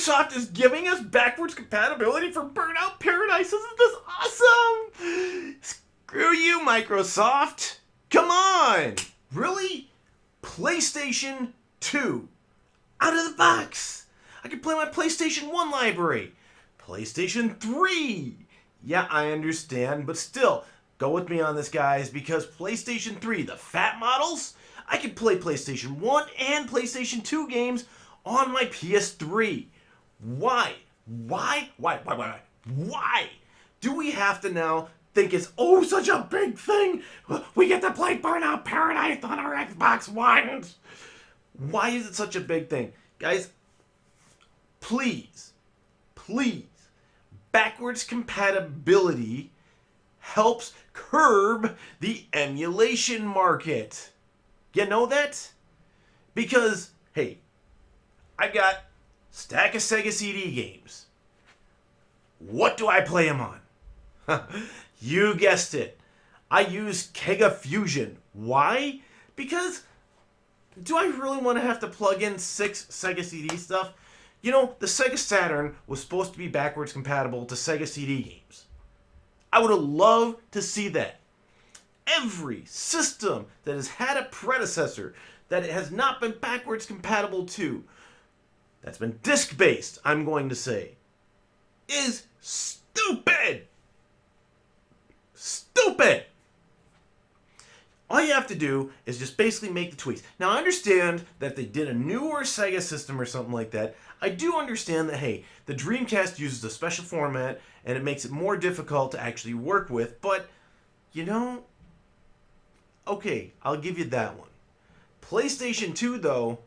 Microsoft is giving us backwards compatibility for Burnout Paradise. Isn't this awesome? Screw you, Microsoft. Come on. Really? PlayStation 2. Out of the box. I can play my PlayStation 1 library. PlayStation 3. Yeah, I understand, but still, go with me on this, guys, because PlayStation 3, the fat models, I can play PlayStation 1 and PlayStation 2 games on my PS3. Why? Why do we have to now think it's, such a big thing? We get to play Burnout Paradise on our Xbox Ones. Why is it such a big thing? Guys, please, backwards compatibility helps curb the emulation market. You know that? Because, hey, I got a stack of Sega CD games. What do I play them on? You guessed it. I use Kega Fusion. Why? Because do I really want to have to plug in 6 Sega CD stuff? You know, the Sega Saturn was supposed to be backwards compatible to Sega CD games. I would have loved to see that. Every system that has had a predecessor that it has not been backwards compatible to, that's been disc-based, I'm going to say, is stupid. Stupid. All you have to do is just basically make the tweaks. Now, I understand that if they did a newer Sega system or something like that. I do understand that, hey, the Dreamcast uses a special format and it makes it more difficult to actually work with, but, you know, okay, I'll give you that one. PlayStation 2, though,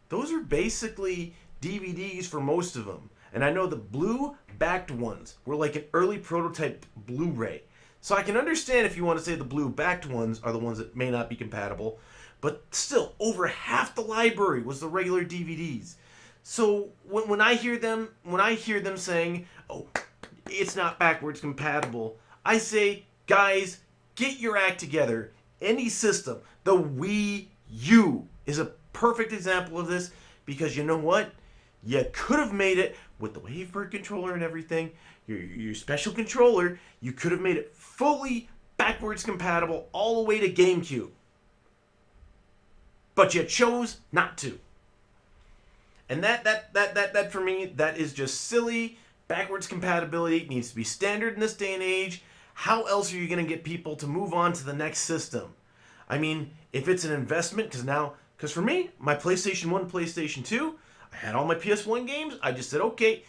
those are basically DVDs for most of them. And I know the blue-backed ones were like an early prototype Blu-ray. So I can understand if you want to say the blue-backed ones are the ones that may not be compatible, but still, over half the library was the regular DVDs. So when I hear them saying, it's not backwards compatible, I say, guys, get your act together. Any system, the Wii U is a perfect example of this, because you know what? You could have made it with the Wavebird controller and everything, your special controller, you could have made it fully backwards compatible all the way to GameCube. But you chose not to. And that for me, that is just silly. Backwards compatibility needs to be standard in this day and age. How else are you going to get people to move on to the next system? I mean, if it's an investment, because for me, my PlayStation 1, PlayStation 2, I had all my PS1 games. I just said, okay,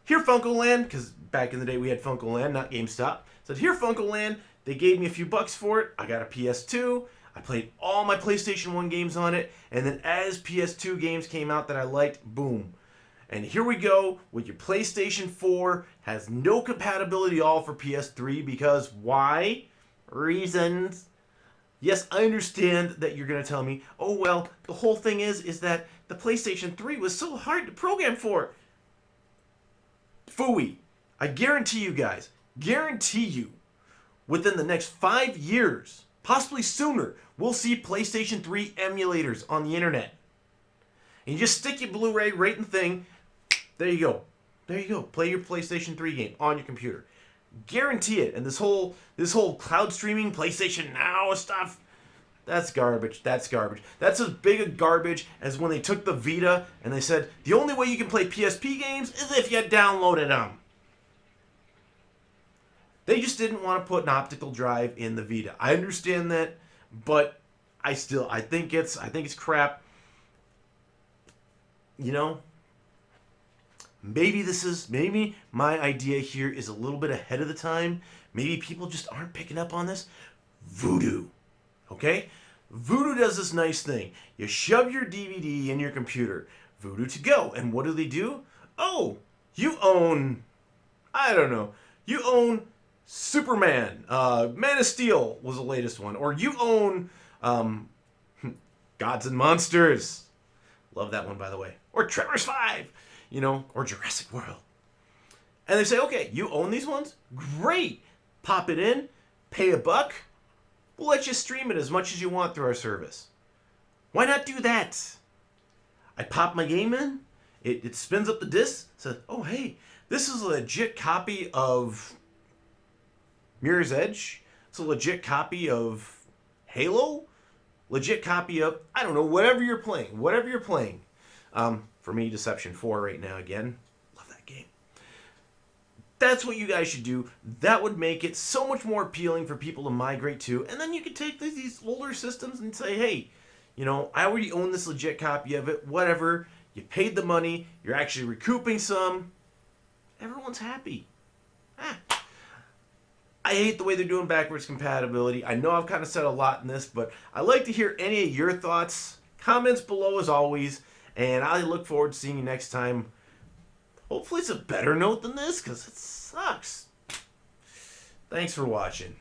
here FuncoLand, because back in the day we had FuncoLand, not GameStop. Said, here FuncoLand. They gave me a few bucks for it. I got a PS2. I played all my PlayStation 1 games on it. And then as PS2 games came out that I liked, boom. And here we go with your PlayStation 4. Has no compatibility at all for PS3 because why? Reasons. Yes, I understand that you're going to tell me, oh, well, the whole thing is that the PlayStation 3 was so hard to program for. Phooey. I guarantee you guys, within the next 5 years, possibly sooner, we'll see PlayStation 3 emulators on the internet. And you just stick your Blu-ray right in the thing. There you go. Play your PlayStation 3 game on your computer. Guarantee it. And this whole cloud streaming, PlayStation Now stuff, that's garbage. That's as big a garbage as when they took the Vita and they said, the only way you can play PSP games is if you downloaded them. They just didn't want to put an optical drive in the Vita. I understand that, but I think it's crap. You know, maybe my idea here is a little bit ahead of the time. Maybe people just aren't picking up on this. Voodoo. Okay? Voodoo does this nice thing. You shove your DVD in your computer. Voodoo to go. And what do? Oh, you own, I don't know, you own Superman. Man of Steel was the latest one. Or you own Gods and Monsters. Love that one, by the way. Or Trevor's 5. You know, or Jurassic World. And they say, okay, you own these ones? Great. Pop it in, pay $1. We'll let you stream it as much as you want through our service. Why not do that? I pop my game in. It spins up the disc, says, oh, hey, this is a legit copy of Mirror's Edge. It's a legit copy of Halo. Legit copy of, I don't know, whatever you're playing. Whatever you're playing. For me, Deception 4 right now again. Love that game. That's what you guys should do. That would make it so much more appealing for people to migrate to. And then you could take these older systems and say, hey, you know, I already own this legit copy of it. Whatever. You paid the money. You're actually recouping some. Everyone's happy. I hate the way they're doing backwards compatibility. I know I've kind of said a lot in this, but I'd like to hear any of your thoughts. Comments below as always. And I look forward to seeing you next time. Hopefully it's a better note than this, because it sucks. Thanks for watching.